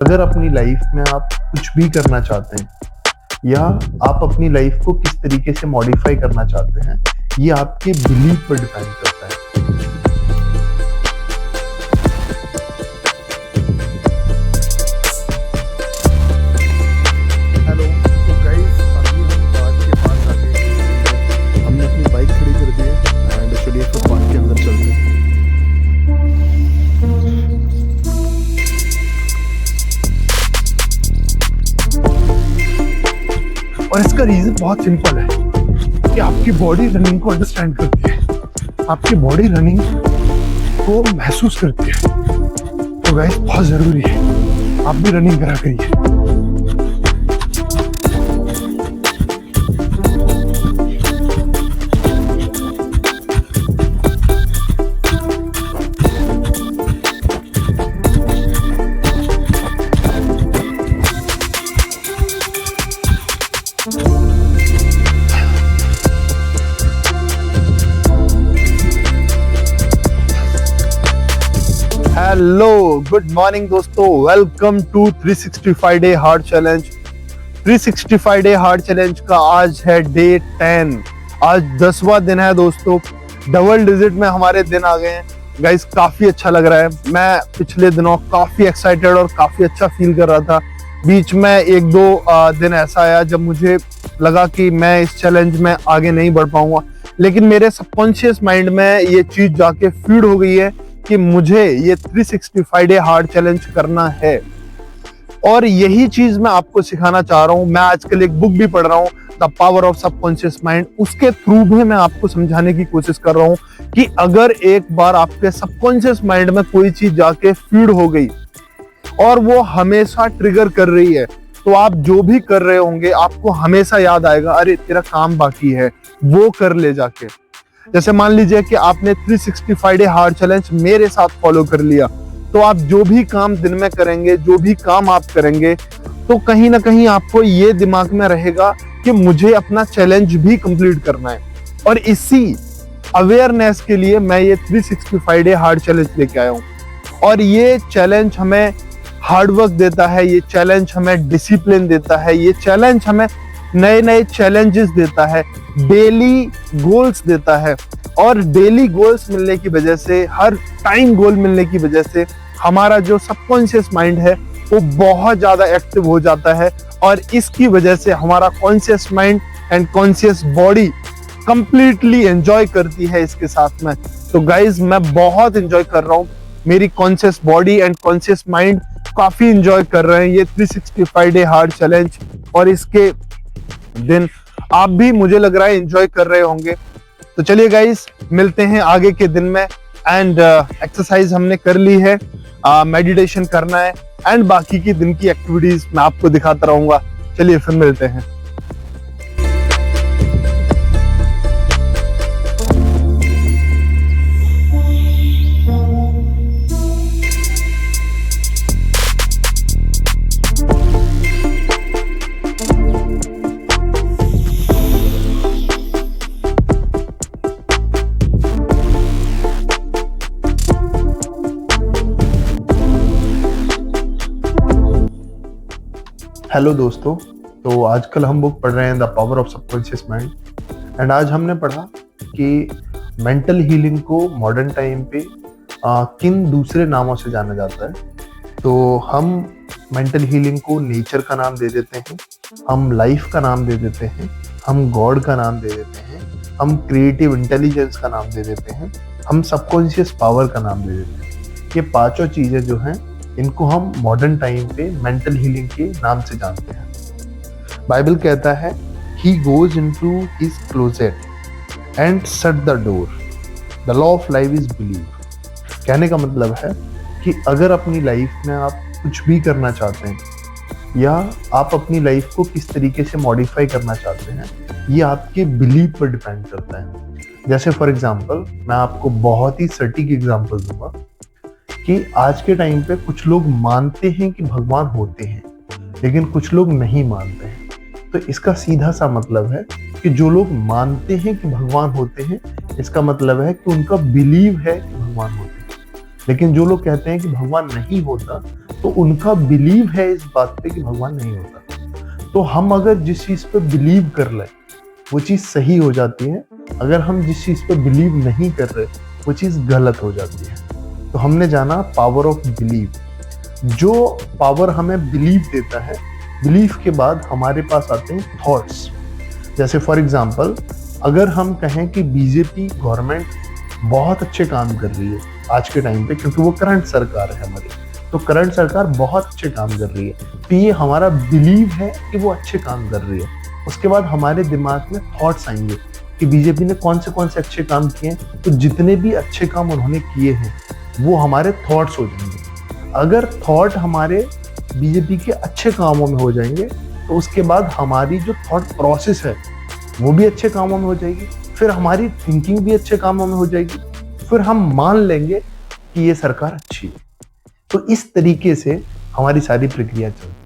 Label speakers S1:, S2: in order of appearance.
S1: अगर अपनी लाइफ में आप कुछ भी करना चाहते हैं या आप अपनी लाइफ को किस तरीके से मॉडिफाई करना चाहते हैं, ये आपके बिलीफ पर डिपेंड करता है। हेलो, तो गाइस अभी हम पार्क के पास आ गए हैं। हमने अपनी बाइक खड़ी कर दी है एंड चलिए फिर पार्क के अंदर चलते हैं। और इसका रीजन बहुत सिंपल है कि आपकी बॉडी रनिंग को अंडरस्टैंड करती है, आपकी बॉडी रनिंग को महसूस करती है। तो गाइस बहुत जरूरी है आप भी रनिंग करा करिए। हेलो, गुड मॉर्निंग दोस्तों, welcome to 365 day hard challenge. 365 day hard challenge का आज है डे 10। आज 10वां दिन है दोस्तों। डबल डिजिट में हमारे दिन आ गए हैं गाइस। काफी अच्छा लग रहा है। मैं पिछले दिनों काफी एक्साइटेड और काफी अच्छा फील कर रहा था। बीच में एक दो दिन ऐसा आया जब मुझे लगा कि मैं इस चैलेंज में आगे नहीं बढ़ पाऊंगा, लेकिन मेरे सबकॉन्शियस माइंड में ये चीज जाके फीड हो गई है कि मुझे ये 365 डे हार्ड चैलेंज करना है। और यही चीज मैं आपको सिखाना चाह रहा हूं। मैं आजकल एक बुक भी पढ़ रहा हूं, the power of subconscious mind. उसके थ्रू भी मैं आपको समझाने की कोशिश कर रहा हूं कि अगर एक बार आपके सबकॉन्शियस माइंड में कोई चीज जाके फीड हो गई और वो हमेशा ट्रिगर कर रही है, तो आप जो भी कर रहे होंगे आपको हमेशा याद आएगा, अरे तेरा काम बाकी है, वो कर ले जाके। जैसे मान लीजिए कि आपने 365 डे हार्ड चैलेंज मेरे साथ फॉलो कर लिया, तो आप जो भी काम दिन में करेंगे, जो भी काम आप करेंगे, तो कहीं ना कहीं आपको ये दिमाग में रहेगा कि मुझे अपना चैलेंज भी कंप्लीट करना है। और इसी अवेयरनेस के लिए मैं ये 365 डे हार्ड चैलेंज लेके आया हूँ। और ये चैलेंज हमें हार्ड वर्क देता है, ये चैलेंज हमें डिसिप्लिन देता है, ये चैलेंज हमें नए नए चैलेंजेस देता है, डेली गोल्स देता है। और डेली गोल्स मिलने की वजह से, हर टाइम गोल मिलने की वजह से हमारा जो सबकॉन्शियस माइंड है वो बहुत ज्यादा एक्टिव हो जाता है। और इसकी वजह से हमारा conscious mind and conscious body completely enjoy करती है इसके साथ में। तो गाइज मैं बहुत एंजॉय कर रहा हूँ, मेरी conscious body and conscious mind काफी एंजॉय कर रहे हैं ये 365 डे हार्ड चैलेंज। और इसके दिन आप भी मुझे लग रहा है एंजॉय कर रहे होंगे। तो चलिए गाइस, मिलते हैं आगे के दिन में। एंड एक्सरसाइज हमने कर ली है, मेडिटेशन करना है एंड बाकी की दिन की एक्टिविटीज मैं आपको दिखाता रहूंगा। चलिए फिर मिलते हैं। हेलो दोस्तों, तो आजकल हम बुक पढ़ रहे हैं the power of subconscious mind. And आज हमने पढ़ा कि मेंटल हीलिंग को मॉडर्न टाइम पे किन दूसरे नामों से जाना जाता है। तो हम मेंटल हीलिंग को नेचर का नाम दे देते हैं, हम लाइफ का नाम दे देते हैं, हम गॉड का नाम दे देते हैं, हम क्रिएटिव इंटेलिजेंस का नाम दे देते हैं, हम सबकॉन्शियस पावर का नाम दे देते हैं। ये पांचों चीजें जो हैं, इनको हम मॉडर्न टाइम पे मेंटल हीलिंग के नाम से जानते हैं। बाइबल कहता है, he goes into his closet and shut the door. The law of life is belief. कहने का मतलब है कि अगर अपनी लाइफ में आप कुछ भी करना चाहते हैं या आप अपनी लाइफ को किस तरीके से मॉडिफाई करना चाहते हैं, ये आपके बिलीफ पर डिपेंड करता है। जैसे फॉर एग्जांपल, मैं आपको बहुत ही सटीक एग्जांपल दूंगा कि आज के टाइम पे कुछ लोग मानते हैं कि भगवान होते हैं, लेकिन कुछ लोग नहीं मानते हैं। तो इसका सीधा सा मतलब है कि जो लोग मानते हैं कि भगवान होते हैं, इसका मतलब है कि उनका बिलीव है कि भगवान होते हैं। लेकिन जो लोग कहते हैं कि भगवान नहीं होता, तो उनका बिलीव है इस बात पे कि भगवान नहीं होता। तो हम अगर जिस चीज पे बिलीव कर लें वो चीज सही हो जाती है, अगर हम जिस चीज पे बिलीव नहीं कर रहे वो चीज गलत हो जाती है। तो हमने जाना पावर ऑफ बिलीव। जो पावर हमें बिलीव देता है, बिलीफ के बाद हमारे पास आते हैं थॉट्स। जैसे फॉर एग्जांपल अगर हम कहें कि बीजेपी गवर्नमेंट बहुत अच्छे काम कर रही है आज के टाइम पे, क्योंकि वो करंट सरकार है हमारी, तो करंट सरकार बहुत अच्छे काम कर रही है, तो ये हमारा बिलीव है कि वो अच्छे काम कर रही है। उसके बाद हमारे दिमाग में थॉट्स आएंगे कि बीजेपी ने कौन से अच्छे काम किए हैं, तो जितने भी अच्छे काम उन्होंने किए हैं वो हमारे थॉट्स हो जाएंगे। अगर थॉट हमारे बीजेपी के अच्छे कामों में हो जाएंगे तो उसके बाद हमारी जो थॉट प्रोसेस है वो भी अच्छे कामों में हो जाएगी, फिर हमारी थिंकिंग भी अच्छे कामों में हो जाएगी, फिर हम मान लेंगे कि ये सरकार अच्छी है। तो इस तरीके से हमारी सारी प्रक्रिया चलती है।